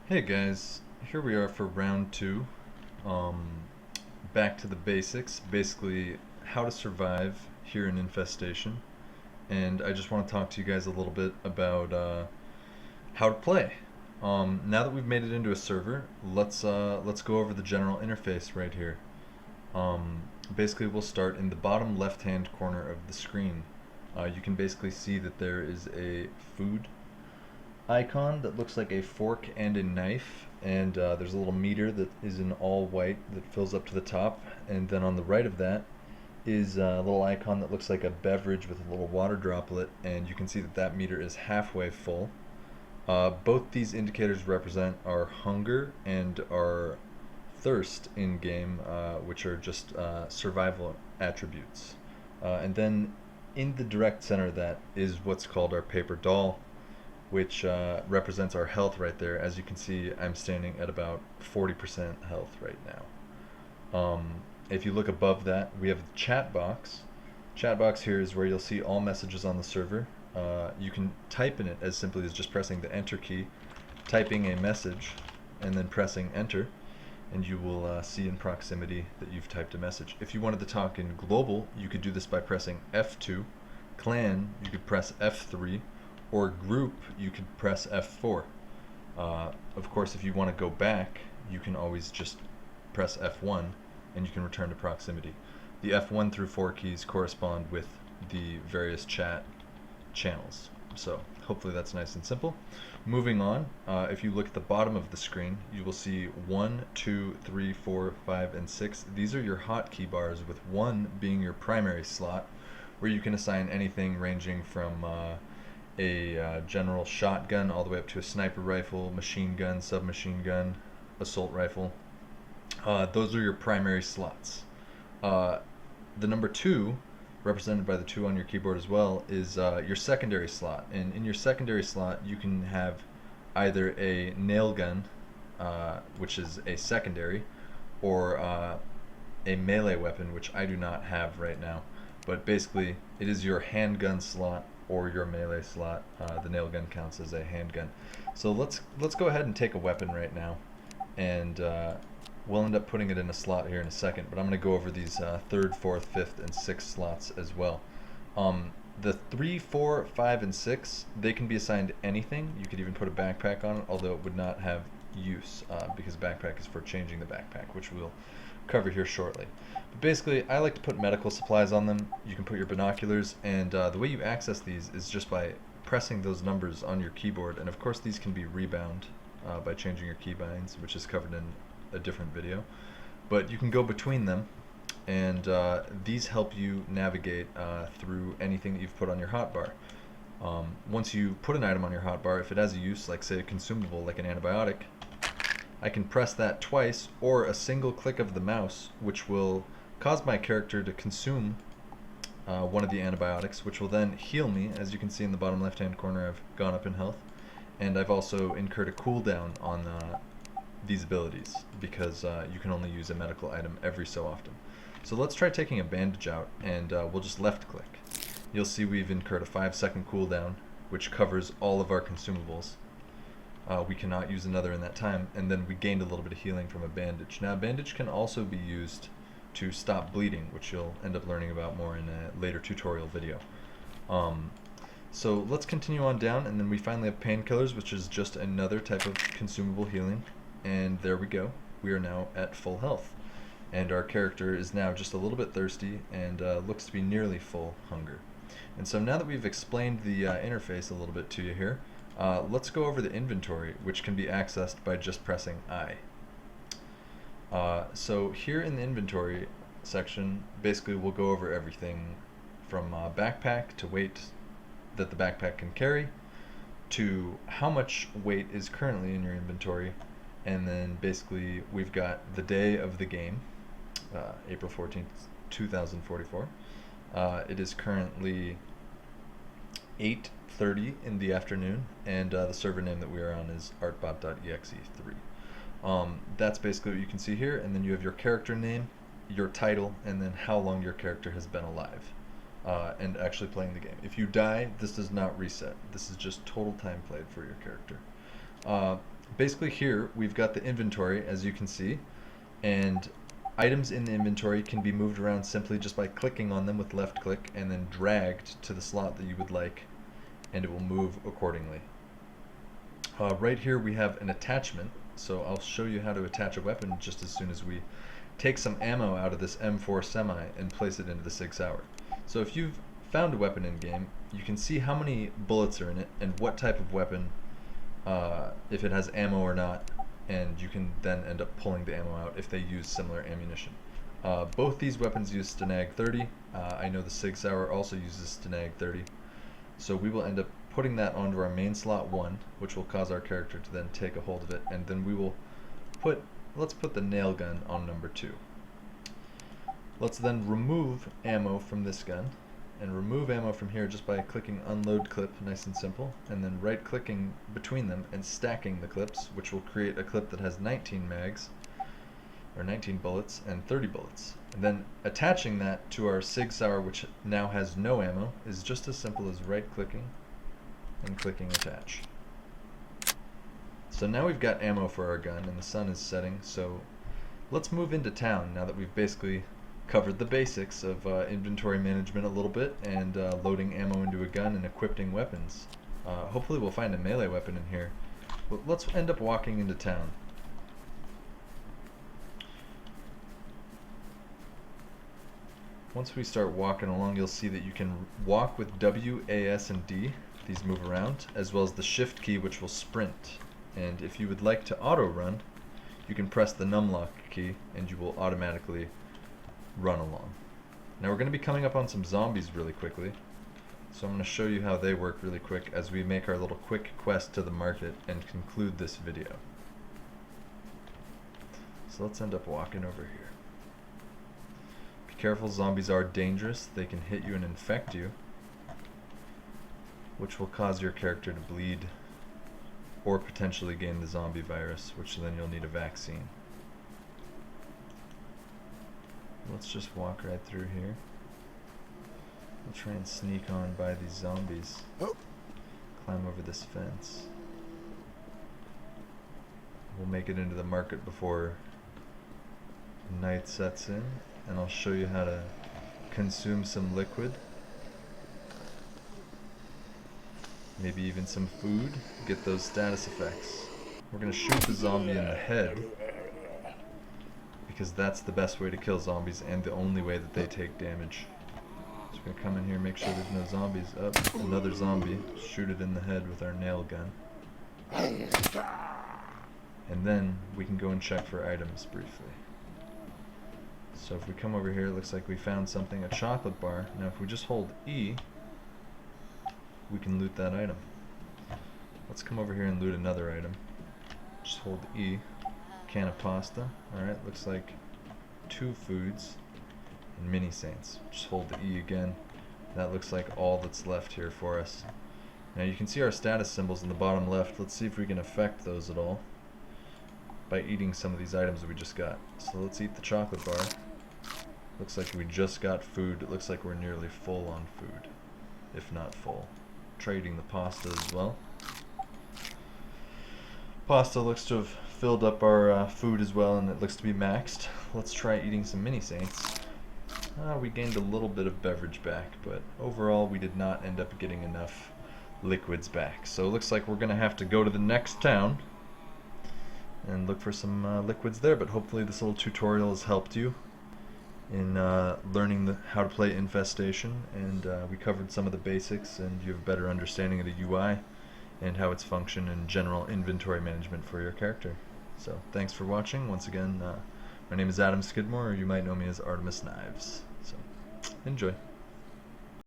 Hey guys, here we are for round two. Um, Back to the basics, basically how to survive here in Infestation. And I just want to talk to you guys a little bit about how to play. Now that we've made it into a server, let's go over the general interface right here. Basically, we'll start in the bottom left-hand corner of the screen. You can basically see that there is a food icon that looks like a fork and a knife, and there's a little meter that is in all white that fills up to the top, and then on the right of that is a little icon that looks like a beverage with a little water droplet, and you can see that that meter is halfway full. Both these indicators represent our hunger and our thirst in game, which are just survival attributes. And then in the direct center of that is what's called our paper doll, which represents our health right there. As you can see, I'm standing at about 40% health right now. If you look above that, we have the chat box. Chat box here is where you'll see all messages on the server. You can type in it as simply as just pressing the enter key, typing a message, and then pressing enter, and you will see in proximity that you've typed a message. If you wanted to talk in global, you could do this by pressing F2. Clan, you could press F3, or group, you could press F4. Of course, if you want to go back, you can always just press F1 and you can return to proximity. The F1 through 4 keys correspond with the various chat channels. So hopefully that's nice and simple. Moving on, if you look at the bottom of the screen, you will see 1, 2, 3, 4, 5, and 6. These are your hotkey bars, with 1 being your primary slot, where you can assign anything ranging from a general shotgun all the way up to a sniper rifle, machine gun, submachine gun, assault rifle. Those are your primary slots. The number 2, represented by the 2 on your keyboard as well, is your secondary slot. And in your secondary slot, you can have either a nail gun, which is a secondary, or a melee weapon, which I do not have right now. But basically, it is your handgun slot or your melee slot. The nail gun counts as a handgun. So let's go ahead and take a weapon right now, and we'll end up putting it in a slot here in a second. But I'm going to go over these 3rd, 4th, 5th, and 6th slots as well. The 3, 4, 5, and 6, they can be assigned anything. You could even put a backpack on it, although it would not have use, because backpack is for changing the backpack, which we'll cover here shortly. But basically, I like to put medical supplies on them. You can put your binoculars, and the way you access these is just by pressing those numbers on your keyboard. And of course, these can be rebound by changing your keybinds, which is covered in a different video. But you can go between them, and these help you navigate through anything that you've put on your hotbar. Once you put an item on your hotbar, if it has a use, like say a consumable like an antibiotic, I can press that twice, or a single click of the mouse, which will cause my character to consume one of the antibiotics, which will then heal me. As you can see in the bottom left hand corner, I've gone up in health, and I've also incurred a cooldown on these abilities, because you can only use a medical item every so often. So let's try taking a bandage out, and we'll just left click. You'll see we've incurred a 5-second cooldown, which covers all of our consumables. We cannot use another in that time, and then we gained a little bit of healing from a bandage. Now, a bandage can also be used to stop bleeding, which you'll end up learning about more in a later tutorial video. So let's continue on down, and then we finally have painkillers, which is just another type of consumable healing. And there we go. We are now at full health. And our character is now just a little bit thirsty and looks to be nearly full hunger. And so now that we've explained the interface a little bit to you here, let's go over the inventory, which can be accessed by just pressing I. So here in the inventory section, basically we'll go over everything from backpack to weight that the backpack can carry, to how much weight is currently in your inventory, and then basically we've got the day of the game, April 14th, 2044. It is currently 8:30 in the afternoon, and the server name that we are on is artbot.exe3. That's basically what you can see here, and then you have your character name, your title, and then how long your character has been alive and actually playing the game. If you die, this does not reset. This is just total time played for your character. basically here we've got the inventory, as you can see, and items in the inventory can be moved around simply just by clicking on them with left click and then dragged to the slot that you would like, and it will move accordingly. Right here we have an attachment, so I'll show you how to attach a weapon just as soon as we take some ammo out of this M4 Semi and place it into the Sig Sauer. So if you've found a weapon in game, you can see how many bullets are in it and what type of weapon, if it has ammo or not, and you can then end up pulling the ammo out if they use similar ammunition. Both these weapons use Stenag 30. I know the Sig Sauer also uses Stenag 30. So we will end up putting that onto our main slot 1, which will cause our character to then take a hold of it, and then we will let's put the nail gun on number 2. Let's then remove ammo from this gun, and remove ammo from here just by clicking unload clip, nice and simple, and then right clicking between them and stacking the clips, which will create a clip that has 19 mags, or 19 bullets, and 30 bullets. And then attaching that to our Sig Sauer, which now has no ammo, is just as simple as right clicking and clicking attach. So now we've got ammo for our gun and the sun is setting, so let's move into town now that we've basically covered the basics of inventory management a little bit, and loading ammo into a gun and equipping weapons. Hopefully we'll find a melee weapon in here. But let's end up walking into town. Once we start walking along, you'll see that you can walk with W, A, S, and D. These move around, as well as the shift key, which will sprint. And if you would like to auto run, you can press the numlock key and you will automatically run along. Now we're going to be coming up on some zombies really quickly, so I'm going to show you how they work really quick as we make our little quick quest to the market and conclude this video. So let's end up walking over here. Be careful, zombies are dangerous. They can hit you and infect you, which will cause your character to bleed or potentially gain the zombie virus, which then you'll need a vaccine. Let's just walk right through here. We'll try and sneak on by these zombies. Climb over this fence. We'll make it into the market before night sets in, and I'll show you how to consume some liquid. Maybe even some food. Get those status effects. We're going to shoot the zombie in the head, because that's the best way to kill zombies and the only way that they take damage. So we're going to come in here, make sure there's no zombies. Up, another zombie. Shoot it in the head with our nail gun. And then we can go and check for items briefly. So if we come over here, it looks like we found something, a chocolate bar. Now if we just hold E, we can loot that item. Let's come over here and loot another item. Just hold E. Can of pasta. Alright, looks like 2 foods and mini saints. Just hold the E again. That looks like all that's left here for us. Now you can see our status symbols in the bottom left. Let's see if we can affect those at all by eating some of these items that we just got. So let's eat the chocolate bar. Looks like we just got food. It looks like we're nearly full on food, if not full. Try eating the pasta as well. Pasta looks to have filled up our food as well, and it looks to be maxed. Let's try eating some mini saints. We gained a little bit of beverage back, but overall we did not end up getting enough liquids back. So it looks like we're gonna have to go to the next town and look for some liquids there, but hopefully this little tutorial has helped you in learning how to play Infestation, and we covered some of the basics, and you have a better understanding of the UI and how it's function and general inventory management for your character. So thanks for watching. Once again, my name is Adam Skidmore, or you might know me as Artemis Knives. So enjoy.